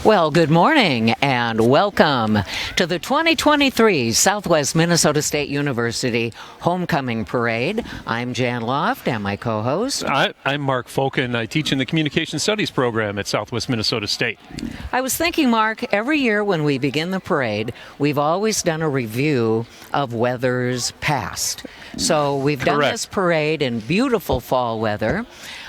Well, good morning and welcome to the 2023 Southwest Minnesota State University Homecoming Parade. I'm Jan Loft and my co-host. I'm Mark Folken. I teach in the Communication Studies program at Southwest Minnesota State. I was thinking, Mark, every year when we begin the parade, we've always done a review of weathers past. So we've done this parade in beautiful fall weather.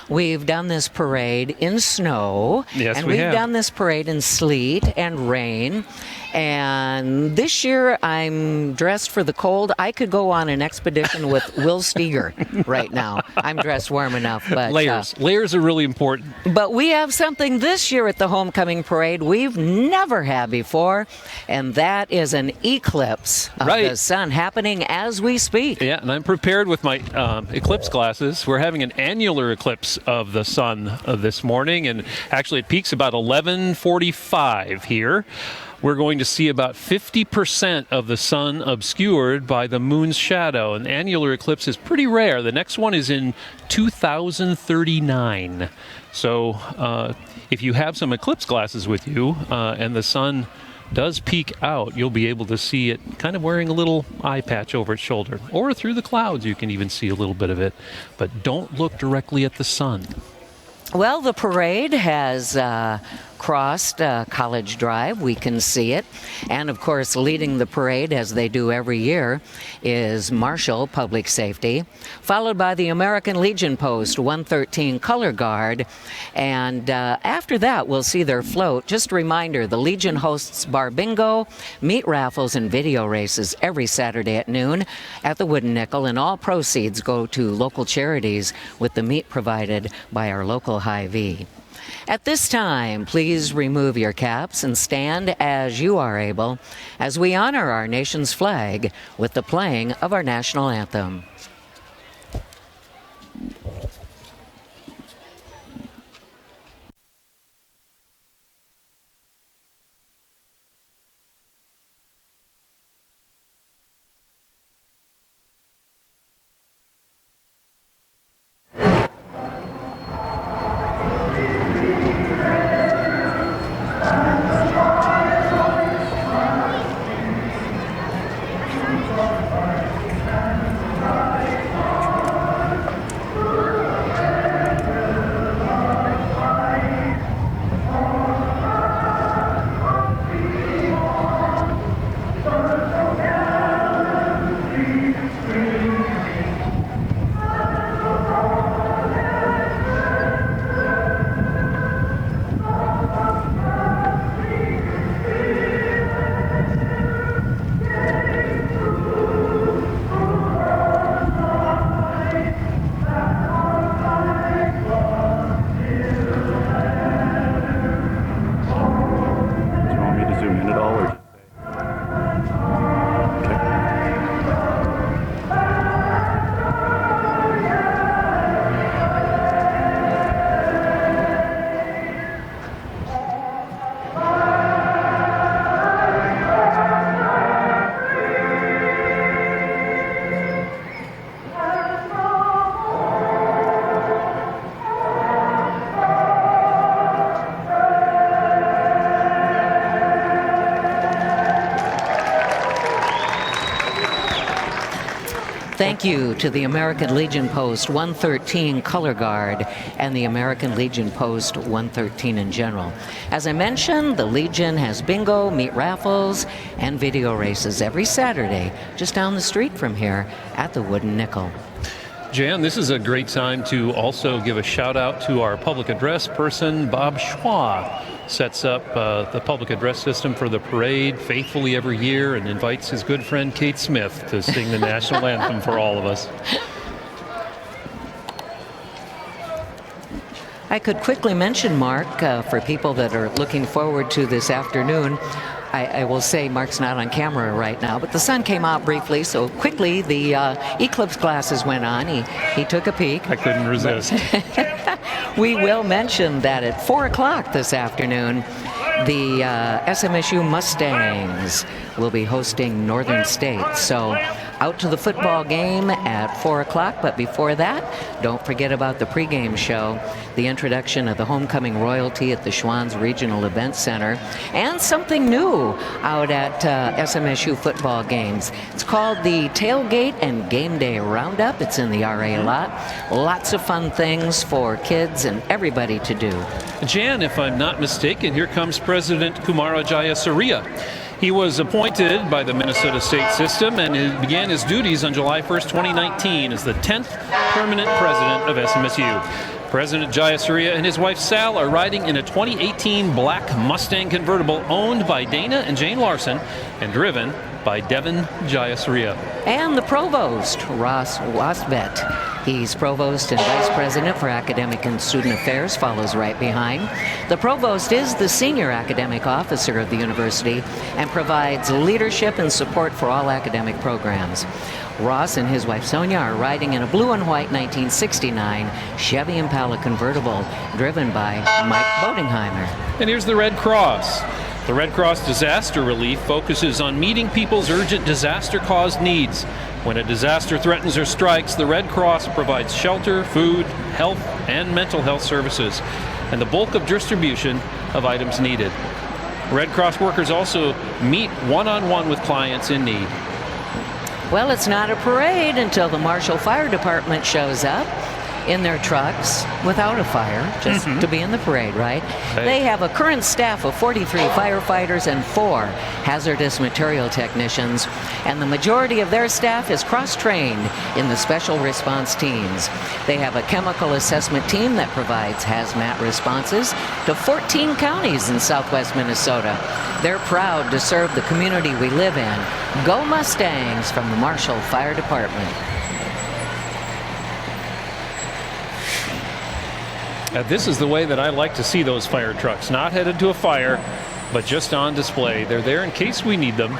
We've done this parade in snow, yes, and we've done this parade in sleet and rain. And this year I'm dressed for the cold. I could go on an expedition with Will Steger right now. I'm dressed warm enough. But Layers are really important. But we have something this year at the Homecoming Parade we've never had before, and that is an eclipse of the sun happening as we speak. Yeah, and I'm prepared with my eclipse glasses. We're having an annular eclipse of the sun this morning, and actually it peaks about 11:45 here. We're going to see about 50% of the sun obscured by the moon's shadow. An annular eclipse is pretty rare. The next one is in 2039. So if you have some eclipse glasses with you and the sun does peek out, you'll be able to see it kind of wearing a little eye patch over its shoulder. Or through the clouds, you can even see a little bit of it. But don't look directly at the sun. Well, the parade has crossed College Drive. We can see it. And, of course, leading the parade, as they do every year, is Marshall Public Safety, followed by the American Legion Post 113 Color Guard. And after that, we'll see their float. Just a reminder, the Legion hosts bar bingo, meat raffles, and video races every Saturday at noon at the Wooden Nickel, and all proceeds go to local charities with the meat provided by our local Hy-Vee. At this time, please remove your caps and stand as you are able as we honor our nation's flag with the playing of our national anthem. Thank you to the American Legion Post 113 Color Guard and the American Legion Post 113 in general. As I mentioned, the Legion has bingo, meat raffles, and video races every Saturday just down the street from here at the Wooden Nickel. Jan, this is a great time to also give a shout out to our public address person, Bob Schwa. Sets up the public address system for the parade faithfully every year and invites his good friend Kate Smith to sing the national anthem for all of us. I could quickly mention, Mark, for people that are looking forward to this afternoon, I will say Mark's not on camera right now, but the sun came out briefly, so quickly the eclipse glasses went on. He took a peek. I couldn't resist. We will mention that at 4 o'clock this afternoon, the SMSU Mustangs will be hosting Northern State. So out to the football game at 4 o'clock. But before that, don't forget about the pregame show, the introduction of the homecoming royalty at the Schwann's Regional Event Center, and something new out at SMSU football games. It's called the Tailgate and Game Day Roundup. It's in the RA lot. Lots of fun things for kids and everybody to do. Jan, if I'm not mistaken, here comes President Kumara Jayasuriya. He was appointed by the Minnesota State System and he began his duties on July 1st, 2019 as the 10th permanent president of SMSU. President Jayasuriya and his wife Sal are riding in a 2018 black Mustang convertible owned by Dana and Jane Larson and driven by Devin Jayasuriya. And the provost, Ross Wasvet. He's provost and vice president for academic and student affairs, follows right behind. The provost is the senior academic officer of the university and provides leadership and support for all academic programs. Ross and his wife Sonia are riding in a blue and white 1969 Chevy Impala convertible driven by Mike Boatingheimer. And here's the Red Cross. The Red Cross Disaster Relief focuses on meeting people's urgent disaster-caused needs. When a disaster threatens or strikes, the Red Cross provides shelter, food, health, and mental health services, and the bulk of distribution of items needed. Red Cross workers also meet one-on-one with clients in need. Well, it's not a parade until the Marshall Fire Department shows up in their trucks without a fire, just to be in the parade, right? They have a current staff of 43 firefighters and 4 hazardous material technicians, and the majority of their staff is cross-trained in the special response teams. They have a chemical assessment team that provides hazmat responses to 14 counties in southwest Minnesota. They're proud to serve the community we live in. Go Mustangs from the Marshall Fire Department. This is the way that I like to see those fire trucks, not headed to a fire, but just on display. They're there in case we need them.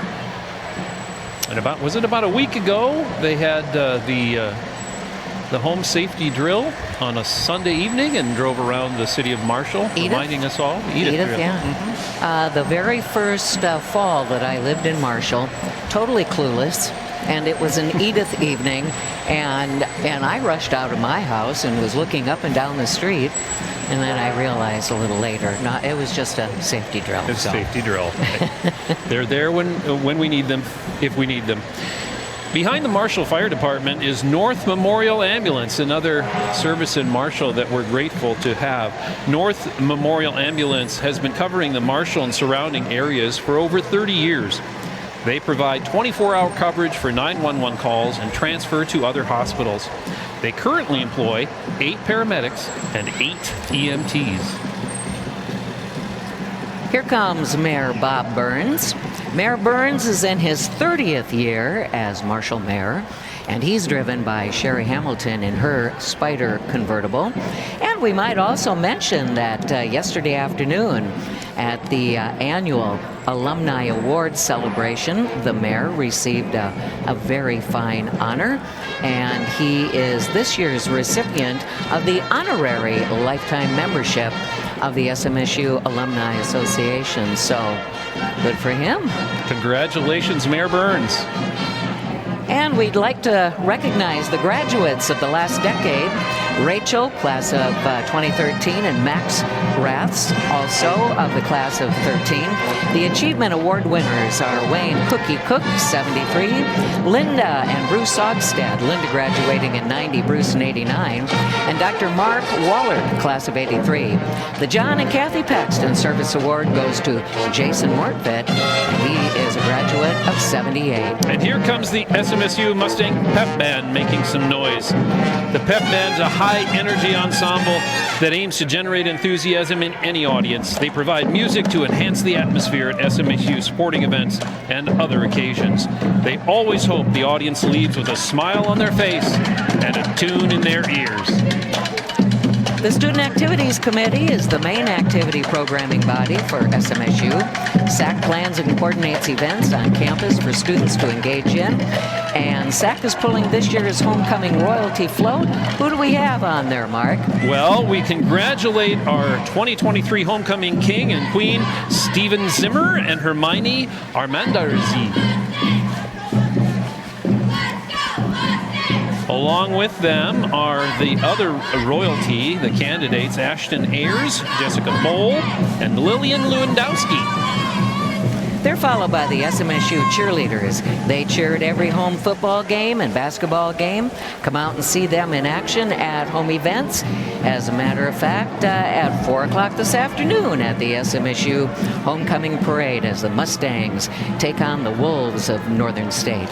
And was it about a week ago, they had the home safety drill on a Sunday evening and drove around the city of Marshall, reminding us all. Edith, yeah. The very first fall that I lived in Marshall, totally clueless, and it was an Edith evening, and I rushed out of my house and was looking up and down the street, and then I realized a little later, it was just a safety drill. It's a safety drill. They're there when we need them, if we need them. Behind the Marshall Fire Department is North Memorial Ambulance, another service in Marshall that we're grateful to have. North Memorial Ambulance has been covering the Marshall and surrounding areas for over 30 years. They provide 24-hour coverage for 911 calls and transfer to other hospitals. They currently employ 8 paramedics and 8 EMTs. Here comes Mayor Bob Burns. Mayor Burns is in his 30th year as Marshall Mayor, and he's driven by Sherry Hamilton in her Spider convertible. And we might also mention that yesterday afternoon at the annual Alumni Awards celebration, the mayor received a very fine honor, and he is this year's recipient of the honorary lifetime membership of the SMSU Alumni Association. So good for him. Congratulations, Mayor Burns. And we'd like to recognize the graduates of the last decade. Rachel, class of 2013, and Max Raths, also of the class of 13. The Achievement Award winners are Wayne Cookie Cook, 73, Linda and Bruce Ogstad, Linda graduating in 90, Bruce in 89, and Dr. Mark Wallard, class of 83. The John and Kathy Paxton Service Award goes to Jason Mortfett, and he is a graduate of 78. And here comes the SMSU Mustang Pep Band making some noise. The Pep Band's a high-energy ensemble that aims to generate enthusiasm in any audience. They provide music to enhance the atmosphere at SMSU sporting events and other occasions. They always hope the audience leaves with a smile on their face and a tune in their ears. The Student Activities Committee is the main activity programming body for SMSU. SAC plans and coordinates events on campus for students to engage in. And SAC is pulling this year's homecoming royalty float. Who do we have on there, Mark? Well, we congratulate our 2023 homecoming king and queen, Steven Zimmer and Hermione Armandarzi. along with them are the other royalty, the candidates Ashton Ayers, Jessica Bowl, and Lillian Lewandowski. They're followed by the SMSU cheerleaders. They cheer at every home football game and basketball game. Come out and see them in action at home events. As a matter of fact, at 4 o'clock this afternoon at the SMSU Homecoming Parade as the Mustangs take on the Wolves of Northern State.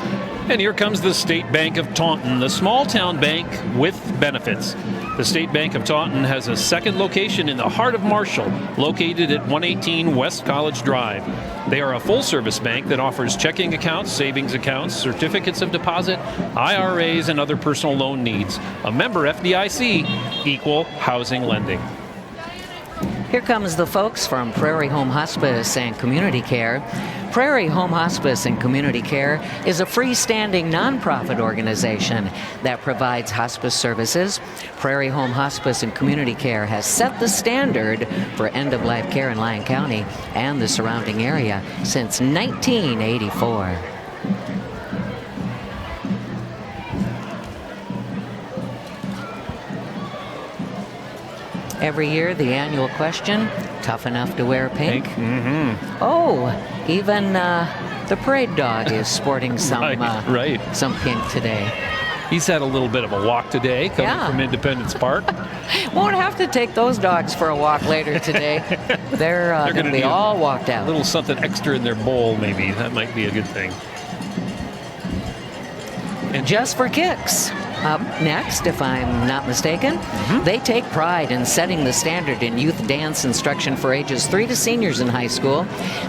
And here comes the State Bank of Taunton, the small town bank with benefits. The State Bank of Taunton has a second location in the heart of Marshall, located at 118 West College Drive. They are a full-service bank that offers checking accounts, savings accounts, certificates of deposit, IRAs, and other personal loan needs. A member FDIC, equal housing lending. Here comes the folks from Prairie Home Hospice and Community Care. Prairie Home Hospice and Community Care is a freestanding nonprofit organization that provides hospice services. Prairie Home Hospice and Community Care has set the standard for end-of-life care in Lyon County and the surrounding area since 1984. Every year, the annual question, tough enough to wear pink? Mm-hmm. Oh, even the parade dog is sporting some pink today. He's had a little bit of a walk today, coming from Independence Park. Won't have to take those dogs for a walk later today. They're going to be all walked out. A little something extra in their bowl, maybe. That might be a good thing. And Just for Kicks. Up next, if I'm not mistaken, they take pride in setting the standard in youth dance instruction for ages 3 to seniors in high school.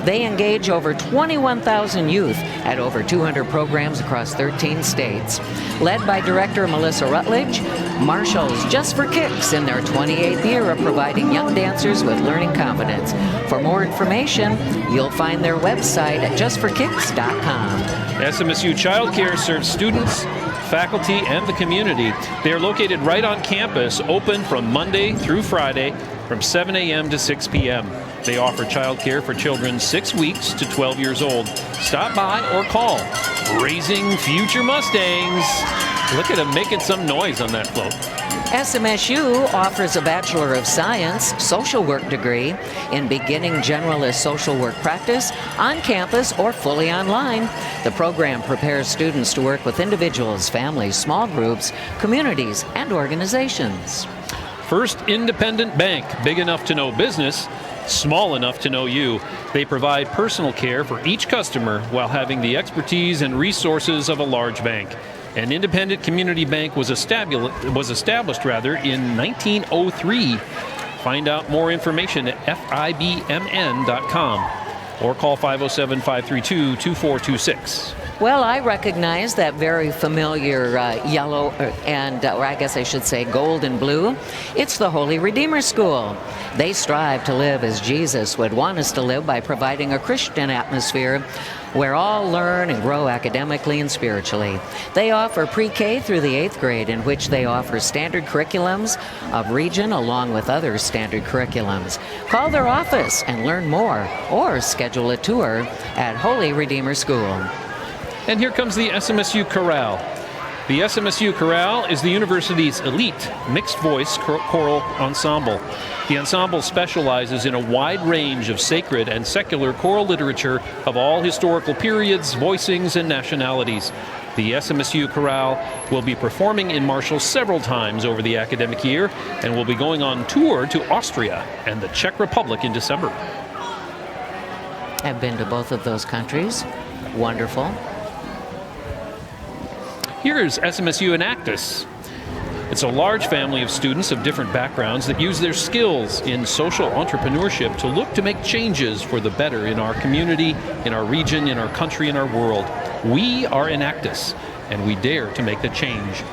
They engage over 21,000 youth at over 200 programs across 13 states. Led by director Melissa Rutledge, Marshall's Just for Kicks in their 28th year of providing young dancers with learning confidence. For more information, you'll find their website at justforkicks.com. SMSU Child Care serves students, faculty, and the community. They are located right on campus, open from Monday through Friday from 7 a.m. to 6 p.m. They offer child care for children 6 weeks to 12 years old. Stop by or call. Raising future Mustangs. Look at them making some noise on that float. SMSU offers a Bachelor of Science social work degree in beginning generalist social work practice on campus or fully online. The program prepares students to work with individuals, families, small groups, communities, and organizations. First Independent Bank, big enough to know business, small enough to know you. They provide personal care for each customer while having the expertise and resources of a large bank. An independent community bank was established in 1903. Find out more information at fibmn.com or call 507-532-2426. Well, I recognize that very familiar yellow or I guess I should say gold and blue. It's the Holy Redeemer School. They strive to live as Jesus would want us to live by providing a Christian atmosphere where all learn and grow academically and spiritually. They offer pre-K through the 8th grade, in which they offer standard curriculums of region along with other standard curriculums. Call their office and learn more, or schedule a tour at Holy Redeemer School. And here comes the SMSU Chorale. The SMSU Chorale is the university's elite mixed-voice choral ensemble. The ensemble specializes in a wide range of sacred and secular choral literature of all historical periods, voicings, and nationalities. The SMSU Chorale will be performing in Marshall several times over the academic year and will be going on tour to Austria and the Czech Republic in December. I've been to both of those countries. Wonderful. Here's SMSU Enactus. It's a large family of students of different backgrounds that use their skills in social entrepreneurship to look to make changes for the better in our community, in our region, in our country, in our world. We are Enactus, and we dare to make the change.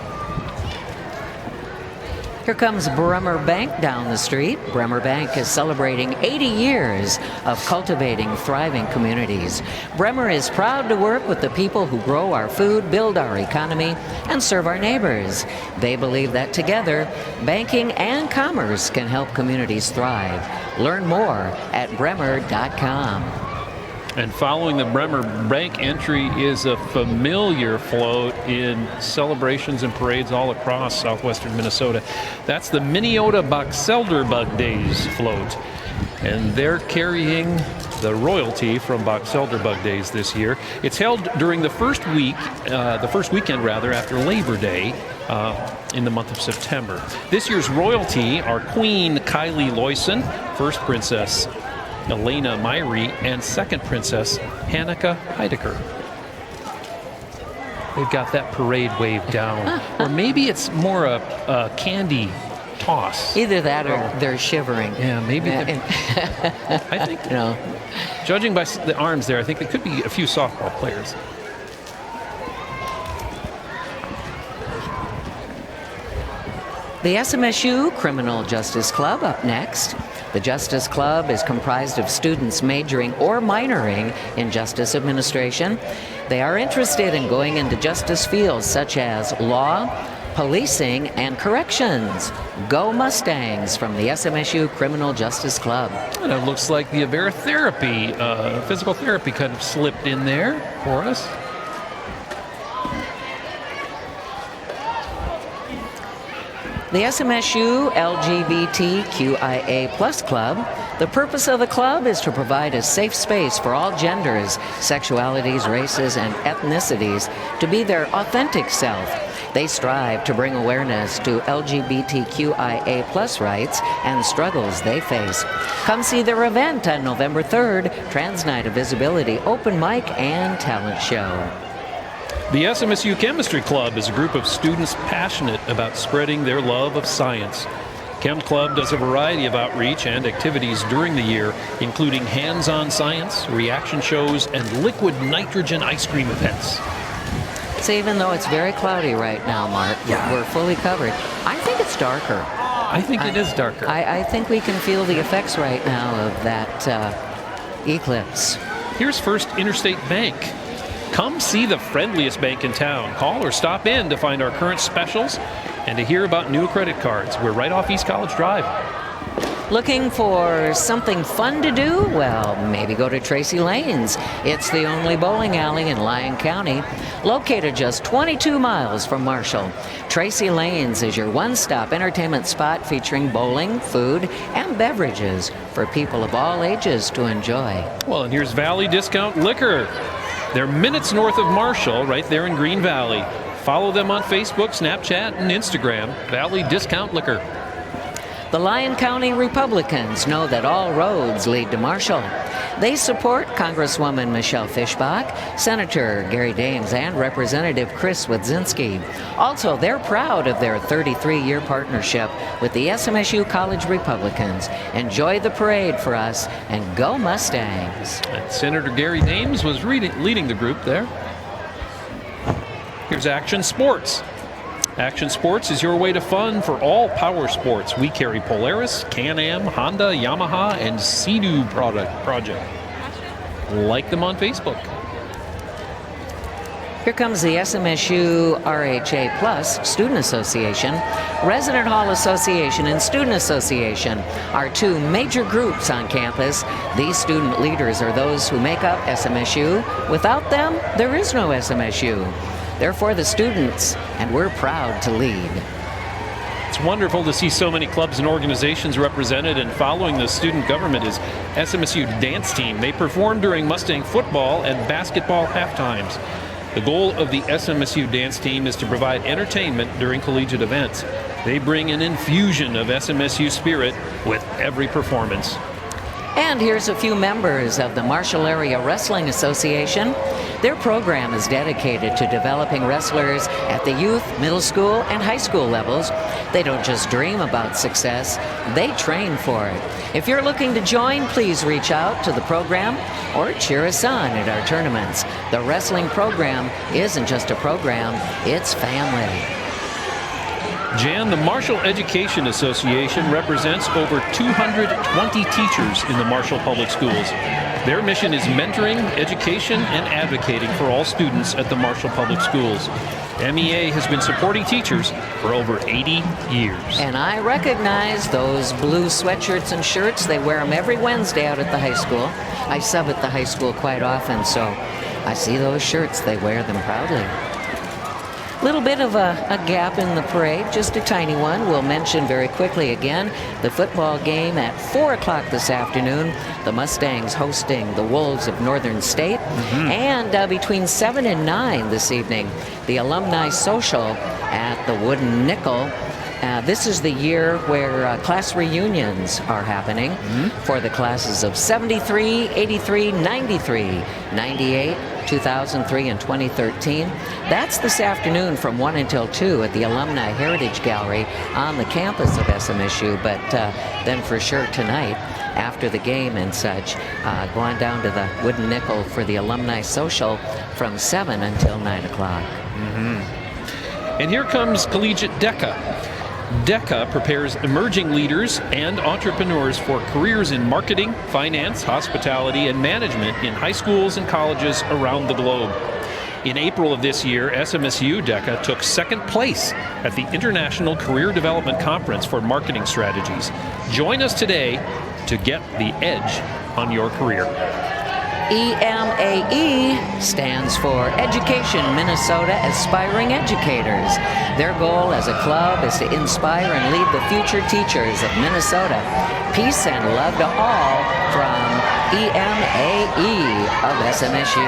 Here comes Bremer Bank down the street. Bremer Bank is celebrating 80 years of cultivating thriving communities. Bremer is proud to work with the people who grow our food, build our economy, and serve our neighbors. They believe that together, banking and commerce can help communities thrive. Learn more at bremer.com. And following the Bremer Bank entry is a familiar float in celebrations and parades all across southwestern Minnesota. That's the Minneota Boxelderbug Days float. And they're carrying the royalty from Boxelderbug Days this year. It's held during the first weekend after Labor Day in the month of September. This year's royalty are Queen Kylie Loyson, first Princess Elena Myrie, and second Princess Hanneke Heidecker. They've got that parade wave down. Or maybe it's more a candy toss. Either that or they're shivering. Yeah, maybe. I think, judging by the arms there, I think there could be a few softball players. The SMSU Criminal Justice Club up next. The Justice Club is comprised of students majoring or minoring in justice administration. They are interested in going into justice fields such as law, policing, and corrections. Go Mustangs from the SMSU Criminal Justice Club. And it looks like the Avera therapy, physical therapy kind of slipped in there for us. The SMSU LGBTQIA+ Club. The purpose of the club is to provide a safe space for all genders, sexualities, races, and ethnicities to be their authentic self. They strive to bring awareness to LGBTQIA+ rights and struggles they face. Come see their event on November 3rd, Trans Night of Visibility, open mic, and talent show. The SMSU Chemistry Club is a group of students passionate about spreading their love of science. Chem Club does a variety of outreach and activities during the year, including hands-on science, reaction shows, and liquid nitrogen ice cream events. So even though it's very cloudy right now, Mark, we're fully covered. I think it's darker. I think it is darker. I think we can feel the effects right now of that eclipse. Here's First Interstate Bank. Come see the friendliest bank in town. Call or stop in to find our current specials and to hear about new credit cards. We're right off East College Drive. Looking for something fun to do? Well, maybe go to Tracy Lanes. It's the only bowling alley in Lyon County, located just 22 miles from Marshall. Tracy Lanes is your one-stop entertainment spot featuring bowling, food, and beverages for people of all ages to enjoy. Well, and here's Valley Discount Liquor. They're minutes north of Marshall, right there in Green Valley. Follow them on Facebook, Snapchat, and Instagram, Valley Discount Liquor. The Lyon County Republicans know that all roads lead to Marshall. They support Congresswoman Michelle Fischbach, Senator Gary Dames, and Representative Chris Wadzinski. Also, they're proud of their 33-year partnership with the SMSU College Republicans. Enjoy the parade for us, and go Mustangs. And Senator Gary Dames was leading the group there. Here's Action Sports. Action Sports is your way to fun for all power sports. We carry Polaris, Can-Am, Honda, Yamaha, and Sea-Doo project. Like them on Facebook. Here comes the SMSU RHA Plus Student Association. Resident Hall Association and Student Association are two major groups on campus. These student leaders are those who make up SMSU. Without them, there is no SMSU. They're for the students, and we're proud to lead. It's wonderful to see so many clubs and organizations represented, and following the student government is SMSU Dance Team. They perform during Mustang football and basketball halftimes. The goal of the SMSU Dance Team is to provide entertainment during collegiate events. They bring an infusion of SMSU spirit with every performance. And here's a few members of the Marshall Area Wrestling Association. Their program is dedicated to developing wrestlers at the youth, middle school, and high school levels. They don't just dream about success, they train for it. If you're looking to join, please reach out to the program or cheer us on at our tournaments. The wrestling program isn't just a program, it's family. Jan, the Marshall Education Association represents over 220 teachers in the Marshall Public Schools. Their mission is mentoring, education, and advocating for all students at the Marshall Public Schools. MEA has been supporting teachers for over 80 years. And I recognize those blue sweatshirts and shirts. They wear them every Wednesday out at the high school. I sub at the high school quite often, so I see those shirts. They wear them proudly. Little bit of a gap in the parade, just a tiny one. We'll mention very quickly again the football game at 4 o'clock this afternoon. The Mustangs hosting the Wolves of Northern State. And between 7 and 9 this evening, the alumni social at the Wooden Nickel. This is the year where class reunions are happening for the classes of 73, 83, 93, 98, 2003, and 2013. That's this afternoon from 1 until 2 at the Alumni Heritage Gallery on the campus of SMSU. But then for sure tonight, after the game and such, going down to the Wooden Nickel for the Alumni Social from 7 until 9 o'clock. And here comes Collegiate DECA. DECA prepares emerging leaders and entrepreneurs for careers in marketing, finance, hospitality, and management in high schools and colleges around the globe. In April of this year, SMSU DECA took second place at the International Career Development Conference for Marketing Strategies. Join us today to get the edge on your career. EMAE stands for Education Minnesota Aspiring Educators. Their goal as a club is to inspire and lead the future teachers of Minnesota. Peace and love to all from EMAE of SMSU.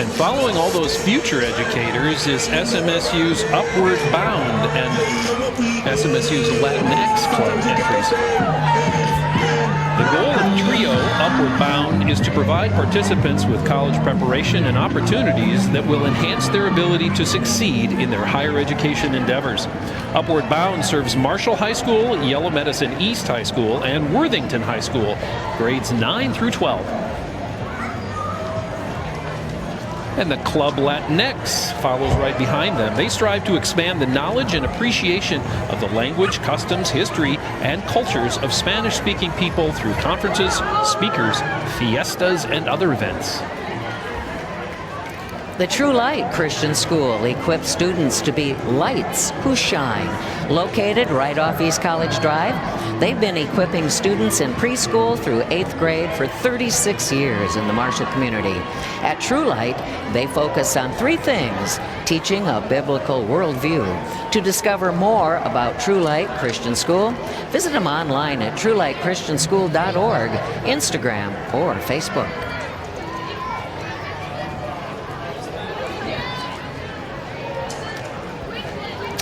And following all those future educators is SMSU's Upward Bound and SMSU's Latinx Club entries. The goal of TRIO Upward Bound is to provide participants with college preparation and opportunities that will enhance their ability to succeed in their higher education endeavors. Upward Bound serves Marshall High School, Yellow Medicine East High School, and Worthington High School, grades 9 through 12. And the Club Latinx follows right behind them. They strive to expand the knowledge and appreciation of the language, customs, history, and cultures of Spanish-speaking people through conferences, speakers, fiestas, and other events. The True Light Christian School equips students to be lights who shine. Located right off East College Drive, they've been equipping students in preschool through 8th grade for 36 years in the Marshall community. At True Light, they focus on 3 things: teaching a biblical worldview. To discover more about True Light Christian School, visit them online at truelightchristianschool.org, Instagram, or Facebook.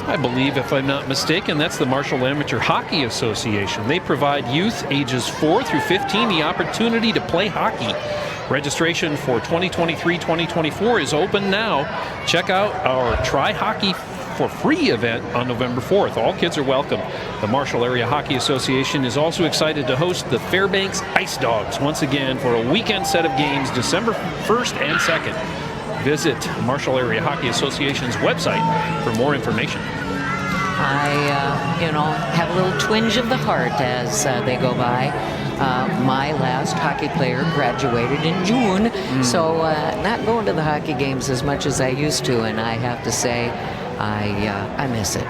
I believe, if I'm not mistaken, that's the Marshall Amateur Hockey Association. They provide youth ages 4 through 15 the opportunity to play hockey. Registration for 2023-2024 is open now. Check out our Try Hockey for Free event on November 4th. All kids are welcome. The Marshall Area Hockey Association is also excited to host the Fairbanks Ice Dogs once again for a weekend set of games December 1st and 2nd. Visit Marshall Area Hockey Association's website for more information. I, have a little twinge of the heart as they go by. My last hockey player graduated in June, so not going to the hockey games as much as I used to, and I have to say I miss it.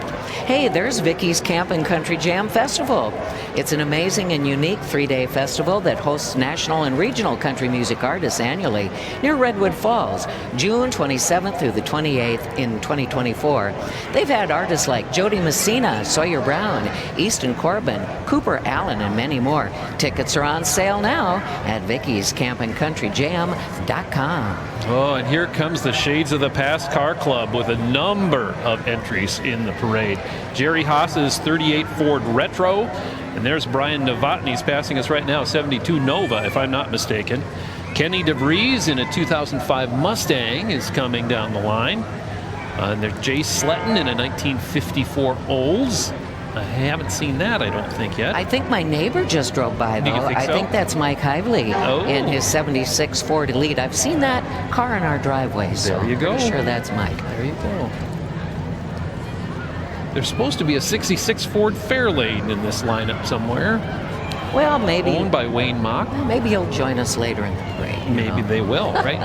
Hey, there's Vicky's Camp and Country Jam Festival. It's an amazing and unique 3-day festival that hosts national and regional country music artists annually near Redwood Falls, June 27th through the 28th in 2024. They've had artists like Jody Messina, Sawyer Brown, Easton Corbin, Cooper Allen, and many more. Tickets are on sale now at vickyscampandcountryjam.com. Oh, and here comes the Shades of the Past Car Club with a number of entries in the parade. Jerry Haas's 38 Ford Retro, and there's Brian Novotny's passing us right now, 72 Nova, if I'm not mistaken. Kenny DeVries in a 2005 Mustang is coming down the line. And there's Jay Sletton in a 1954 Olds. I haven't seen that, I don't think, yet. I think my neighbor just drove by, though. I think that's Mike Hively in his 76 Ford Elite. I've seen that car in our driveway, so there you go. I'm sure that's Mike. There you go. There's supposed to be a 66 Ford Fairlane in this lineup somewhere. Well, maybe. Owned by Wayne Mock. Maybe he'll join us later in the parade. Maybe they will, right?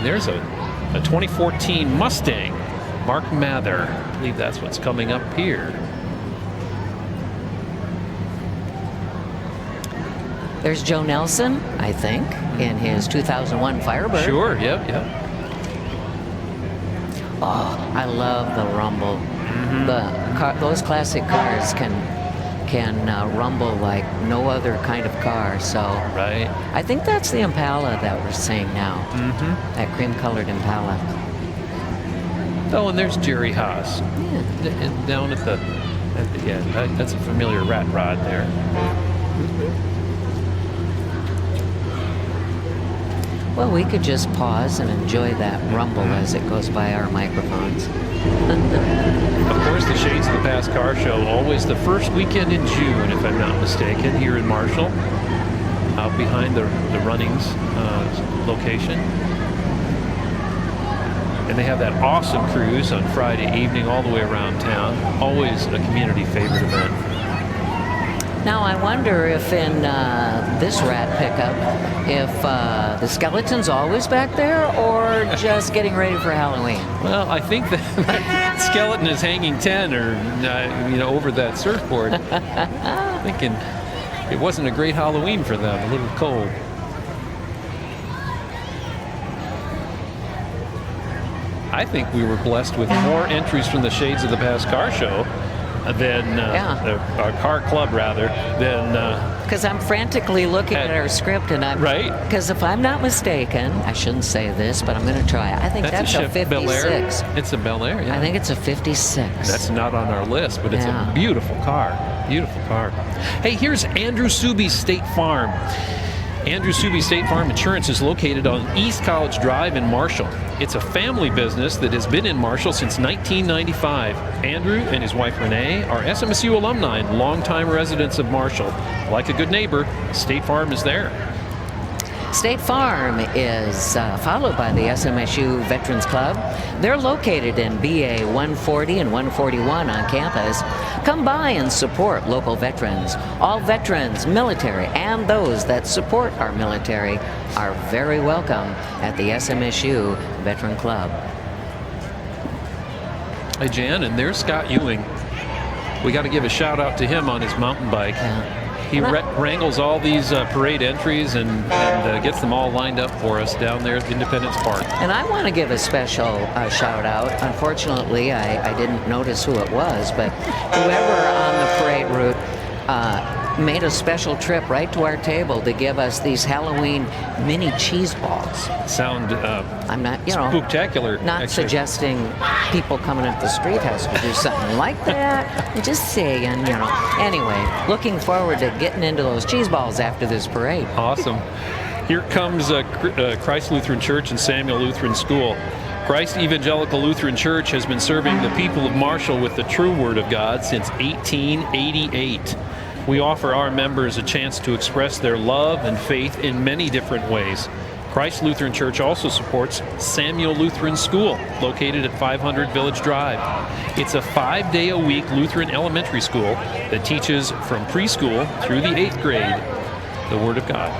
There's a 2014 Mustang, Mark Mather. I believe that's what's coming up here. There's Joe Nelson, I think, in his 2001 Firebird. Sure, yep. Oh, I love the rumble. Those classic cars can rumble like no other kind of car. So Right. I think that's the Impala that we're seeing now. That cream-colored Impala. Oh, and there's Jerry Haas. Yeah. Down at the that's a familiar rat rod there. Well, we could just pause and enjoy that rumble as it goes by our microphones. Of course, the Shades of the Past Car Show, always the first weekend in June, if I'm not mistaken, here in Marshall, out behind the Runnings location. And they have that awesome cruise on Friday evening all the way around town. Always a community favorite event. Now, I wonder if in this rat pickup, if the skeleton's always back there or just getting ready for Halloween. Well, I think the skeleton is hanging 10 or, over that surfboard. Thinking it wasn't a great Halloween for them, a little cold. I think we were blessed with more entries from the Shades of the Past Car Show than our car club, rather, than because I'm frantically looking at our script, and I'm right. Because if I'm not mistaken, I shouldn't say this, but I'm going to try. I think that's a 56. Bel Air. It's a Bel Air. Yeah. I think it's a 56. That's not on our list, but it's a beautiful car. Beautiful car. Hey, here's Andrew Suby's State Farm. Andrew Suby State Farm Insurance is located on East College Drive in Marshall. It's a family business that has been in Marshall since 1995. Andrew and his wife Renee are SMSU alumni and longtime residents of Marshall. Like a good neighbor, State Farm is there. State Farm is followed by the SMSU Veterans Club. They're located in BA 140 and 141 on campus. Come by and support local veterans. All veterans, military, and those that support our military are very welcome at the SMSU Veteran Club. Hey, Jan, and there's Scott Ewing. We got to give a shout out to him on his mountain bike. He wrangles all these parade entries and gets them all lined up for us down there at Independence Park. And I want to give a special shout out. Unfortunately, I didn't notice who it was, but whoever on the parade route made a special trip right to our table to give us these Halloween mini cheese balls. Sound I'm not, spectacular. Not actually suggesting people coming up the street has to do something like that. I'm just saying, Anyway, looking forward to getting into those cheese balls after this parade. Awesome. Here comes Christ Lutheran Church and Samuel Lutheran School. Christ Evangelical Lutheran Church has been serving the people of Marshall with the true Word of God since 1888. We offer our members a chance to express their love and faith in many different ways. Christ Lutheran Church also supports Samuel Lutheran School, located at 500 Village Drive. It's a 5-day-a-week Lutheran elementary school that teaches from preschool through the 8th grade the Word of God.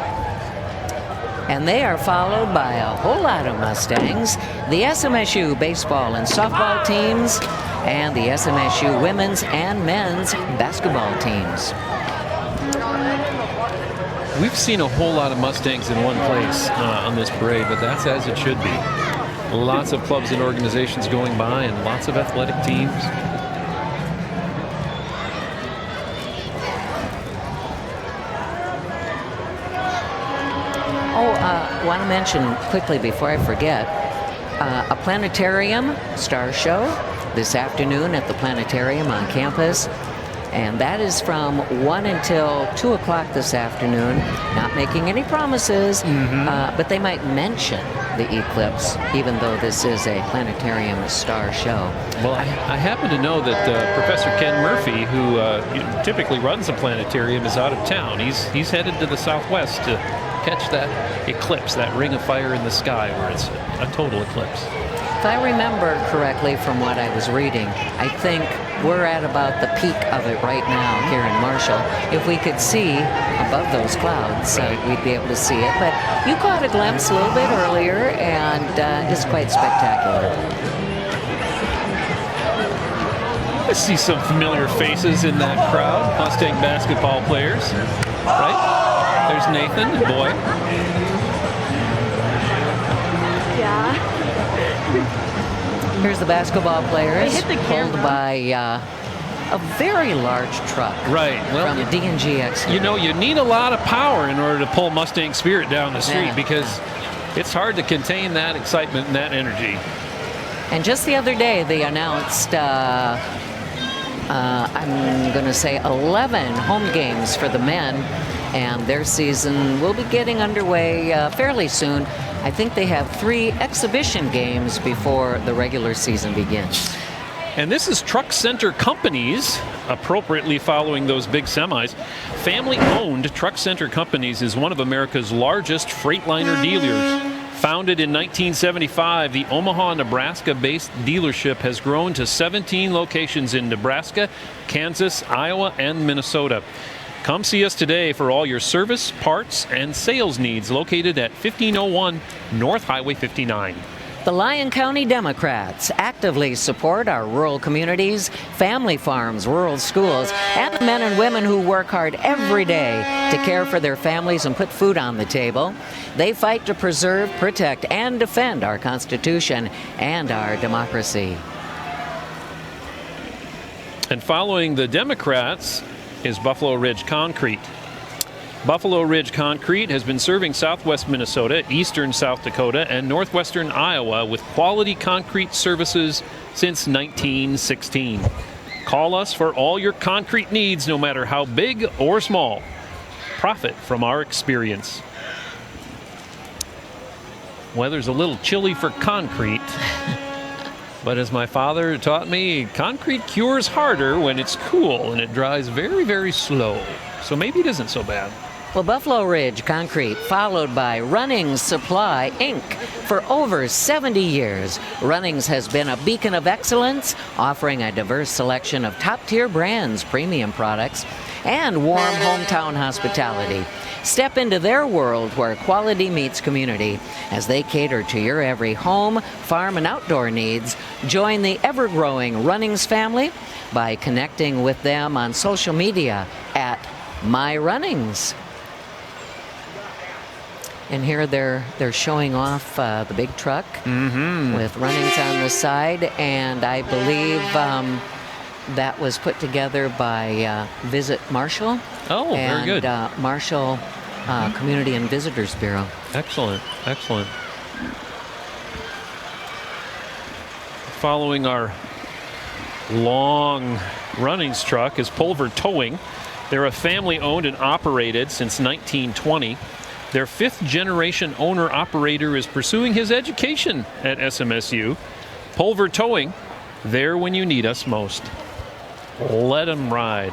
And they are followed by a whole lot of Mustangs, the SMSU baseball and softball teams, and the SMSU women's and men's basketball teams. We've seen a whole lot of Mustangs in one place on this parade, but that's as it should be. Lots of clubs and organizations going by and lots of athletic teams. Want to mention quickly before I forget, a planetarium star show this afternoon at the planetarium on campus. And that is from 1 until 2 o'clock this afternoon. Not making any promises, but they might mention the eclipse, even though this is a planetarium star show. Well, I happen to know that Professor Ken Murphy, who typically runs the planetarium, is out of town. He's headed to the southwest to catch that eclipse, that ring of fire in the sky where it's a total eclipse. If I remember correctly from what I was reading, I think we're at about the peak of it right now here in Marshall. If we could see above those clouds, we'd be able to see it. But you caught a glimpse a little bit earlier, and it's quite spectacular. I see some familiar faces in that crowd. Mustang basketball players, right? There's Nathan, boy. Yeah. Here's the basketball players They hit the pulled camera. by a very large truck Right. Well, from D&G X. you know, you need a lot of power in order to pull Mustang Spirit down the street Yeah. because it's hard to contain that excitement and that energy. And just the other day, they announced, I'm going to say 11 home games for the men, and their season will be getting underway fairly soon. I think they have 3 exhibition games before the regular season begins. And this is Truck Center Companies, appropriately following those big semis. Family-owned Truck Center Companies is one of America's largest Freightliner dealers. Founded in 1975, the Omaha, Nebraska-based dealership has grown to 17 locations in Nebraska, Kansas, Iowa, and Minnesota. Come see us today for all your service, parts, and sales needs located at 1501 North Highway 59. The Lyon County Democrats actively support our rural communities, family farms, rural schools, and the men and women who work hard every day to care for their families and put food on the table. They fight to preserve, protect, and defend our Constitution and our democracy. And following the Democrats is Buffalo Ridge Concrete. Buffalo Ridge Concrete has been serving southwest Minnesota, eastern South Dakota, and northwestern Iowa with quality concrete services since 1916. Call us for all your concrete needs, no matter how big or small. Profit from our experience. Weather's a little chilly for concrete, but as my father taught me, concrete cures harder when it's cool and it dries very, very slow. So maybe it isn't so bad. Well, Buffalo Ridge Concrete, followed by Runnings Supply, Inc. For over 70 years, Runnings has been a beacon of excellence, offering a diverse selection of top-tier brands, premium products, and warm hometown hospitality. Step into their world where quality meets community as they cater to your every home, farm, and outdoor needs. Join the ever-growing Runnings family by connecting with them on social media at MyRunnings. And here they're showing off the big truck with Runnings on the side, and I believe that was put together by Visit Marshall. Oh, very good. And Marshall Community and Visitors Bureau. Excellent, excellent. Following our long Runnings truck is Pulver Towing. They're a family-owned and operated since 1920. Their 5th generation owner-operator is pursuing his education at SMSU. Pulver Towing, there when you need us most. Let 'em ride.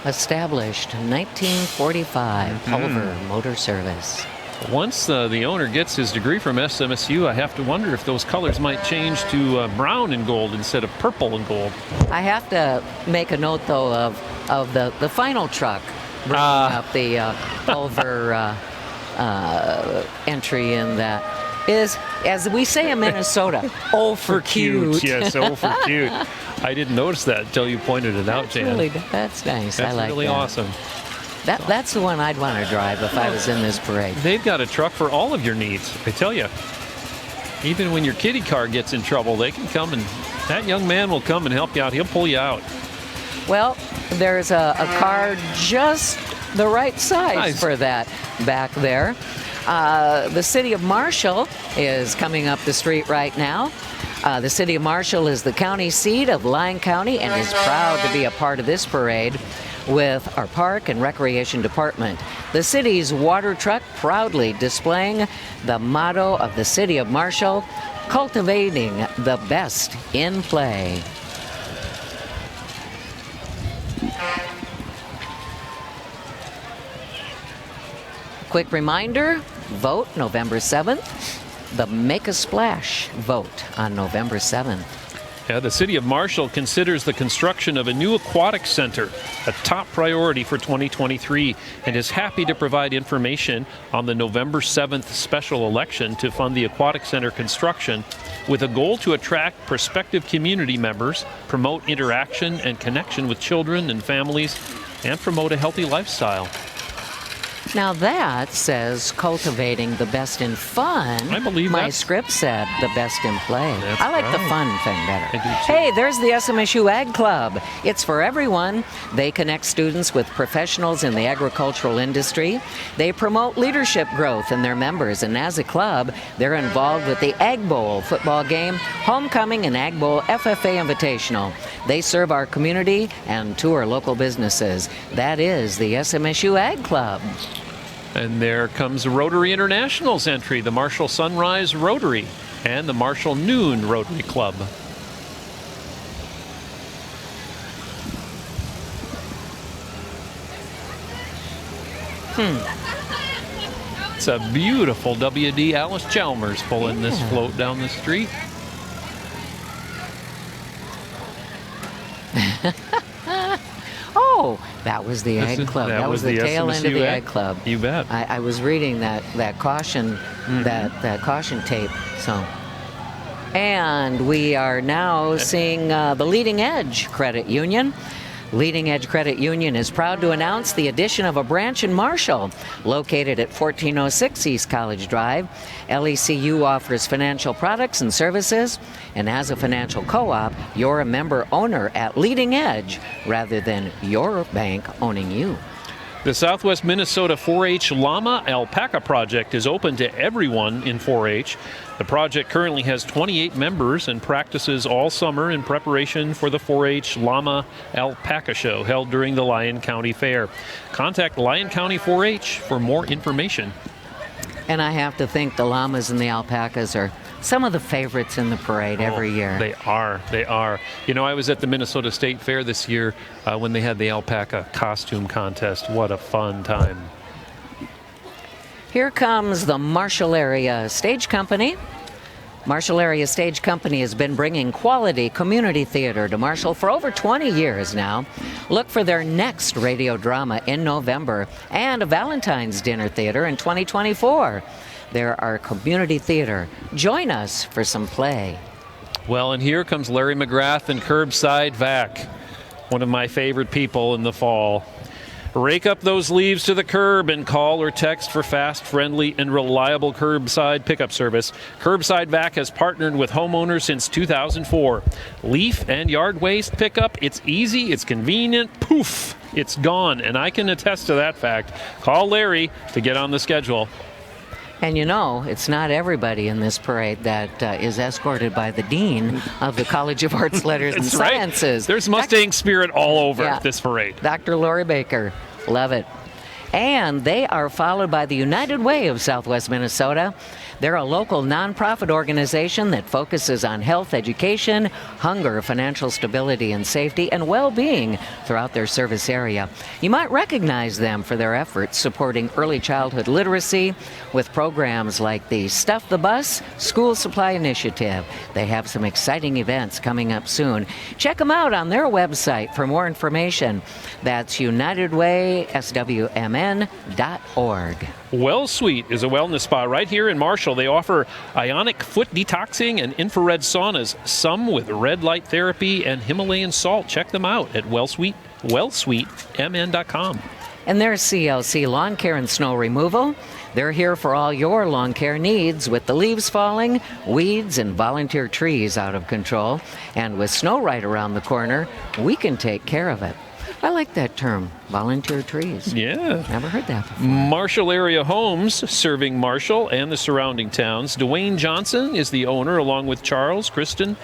Established in 1945, Pulver Motor Service. Once the owner gets his degree from SMSU, I have to wonder if those colors might change to brown and gold instead of purple and gold. I have to make a note, though, of the final truck bringing up the Pulver entry in that is, as we say in Minnesota, oh for cute. Yes, oh for cute. I didn't notice that until you pointed it out, Jan. That's nice. That's I like really that. awesome. That's the one I'd want to drive if I was in this parade. They've got a truck for all of your needs, I tell you. Even when your kiddie car gets in trouble, they can come and that young man will come and help you out. He'll pull you out. Well, there's a car just the right size for that back there. The city of Marshall is coming up the street right now. The city of Marshall is the county seat of Lyon County and is proud to be a part of this parade with our Park and Recreation Department. The city's water truck proudly displaying the motto of the city of Marshall, cultivating the best in play. Quick reminder, vote November 7th. The Make a Splash vote on November 7th. Yeah, the City of Marshall considers the construction of a new aquatic center a top priority for 2023 and is happy to provide information on the November 7th special election to fund the aquatic center construction with a goal to attract prospective community members, promote interaction and connection with children and families, and promote a healthy lifestyle. Now that says cultivating the best in fun. I believe my that's- script said the best in play. That's I like the right. fun thing better. I do too. Hey, there's the SMSU Ag Club. It's for everyone. They connect students with professionals in the agricultural industry. They promote leadership growth in their members, and as a club, they're involved with the Ag Bowl football game, homecoming, and Ag Bowl FFA Invitational. They serve our community and tour local businesses. That is the SMSU Ag Club. And there comes Rotary International's entry, the Marshall Sunrise Rotary and the Marshall Noon Rotary Club. It's a beautiful WD Alice Chalmers pulling this float down the street. Oh, that was the Ag Club. That was the tail end of the SMSU Ag Club. You bet. I was reading that caution that caution tape. So, and we are now seeing the Leading Edge Credit Union. Leading Edge Credit Union is proud to announce the addition of a branch in Marshall, located at 1406 East College Drive. LECU offers financial products and services, and as a financial co-op, you're a member owner at Leading Edge rather than your bank owning you. The Southwest Minnesota 4-H Llama Alpaca Project is open to everyone in 4-H. The project currently has 28 members and practices all summer in preparation for the 4-H Llama Alpaca Show held during the Lyon County Fair. Contact Lyon County 4-H for more information. And I have to think the llamas and the alpacas are some of the favorites in the parade every year. They are. They are. You know, I was at the Minnesota State Fair this year when they had the alpaca costume contest. What a fun time. Here comes the Marshall Area Stage Company. Marshall Area Stage Company has been bringing quality community theater to Marshall for over 20 years now. Look for their next radio drama in November and a Valentine's Dinner Theater in 2024. There are community theater. Join us for some play. Well, and here comes Larry McGrath and Curbside Vac, one of my favorite people in the fall. Rake up those leaves to the curb and call or text for fast, friendly, and reliable curbside pickup service. Curbside Vac has partnered with homeowners since 2004. Leaf and yard waste pickup, it's easy, it's convenient, poof, it's gone. And I can attest to that fact. Call Larry to get on the schedule. And you know, it's not everybody in this parade that is escorted by the Dean of the College of Arts, Letters, and That's right. Sciences. There's Mustang spirit all over Yeah. this parade. Dr. Lori Baker. Love it. And they are followed by the United Way of Southwest Minnesota. They're a local nonprofit organization that focuses on health, education, hunger, financial stability, and safety, and well-being throughout their service area. You might recognize them for their efforts supporting early childhood literacy with programs like the Stuff the Bus School Supply Initiative. They have some exciting events coming up soon. Check them out on their website for more information. That's UnitedWaySWMN.org. Well Suite is a wellness spa right here in Marshall. They offer ionic foot detoxing and infrared saunas, some with red light therapy and Himalayan salt. Check them out at wellsuitemn.com. And there's CLC Lawn Care and Snow Removal. They're here for all your lawn care needs with the leaves falling, weeds, and volunteer trees out of control. And with snow right around the corner, we can take care of it. I like that term, volunteer trees. Yeah. Never heard that before. Marshall Area Homes, serving Marshall and the surrounding towns. Dwayne Johnson is the owner, along with Charles, Kristen,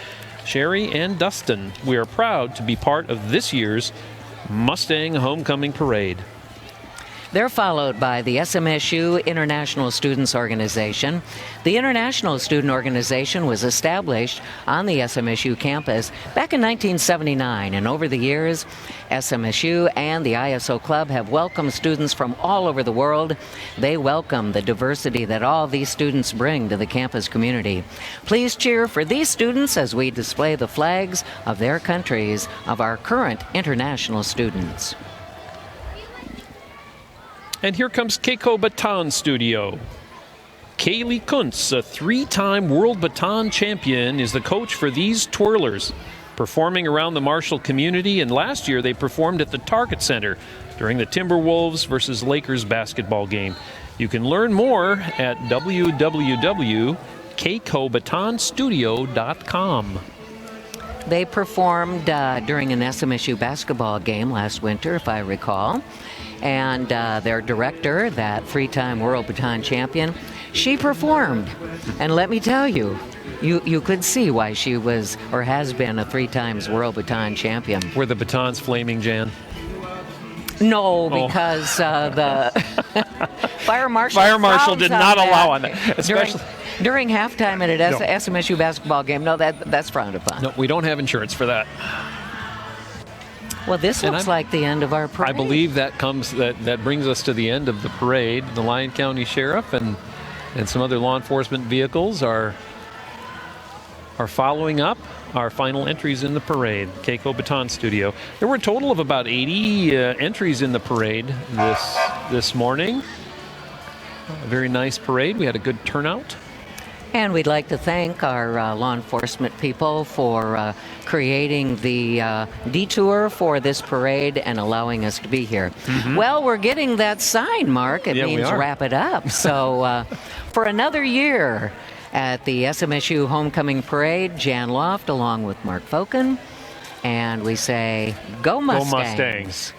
Sherry, and Dustin. We are proud to be part of this year's Mustang Homecoming Parade. They're followed by the SMSU International Students Organization. The International Student Organization was established on the SMSU campus back in 1979, and over the years, SMSU and the ISO Club have welcomed students from all over the world. They welcome the diversity that all these students bring to the campus community. Please cheer for these students as we display the flags of their countries of our current international students. And here comes Keiko Baton Studio. Kaylee Kuntz, a 3-time world baton champion, is the coach for these twirlers, performing around the Marshall community, and last year they performed at the Target Center during the Timberwolves versus Lakers basketball game. You can learn more at www.keikobatonstudio.com. They performed during an SMSU basketball game last winter, if I recall. And their director, that 3-time world baton champion, she performed. And let me tell you, you could see why she was or has been a 3 times world baton champion. Were the batons flaming, Jan? No, because the fire marshal did not allow on that, especially during halftime at an SMSU basketball game. No, that's frowned upon. No, we don't have insurance for that. Well, this looks like the end of our parade. I believe that brings us to the end of the parade. The Lyon County Sheriff and some other law enforcement vehicles are following up our final entries in the parade. Keiko Baton Studio. There were a total of about 80 entries in the parade this morning. A very nice parade. We had a good turnout. And we'd like to thank our law enforcement people for creating the detour for this parade and allowing us to be here. Mm-hmm. Well, we're getting that sign, Mark. It means wrap it up. So for another year at the SMSU Homecoming Parade, Jan Loft along with Mark Foken. And we say, go Mustangs. Go Mustangs.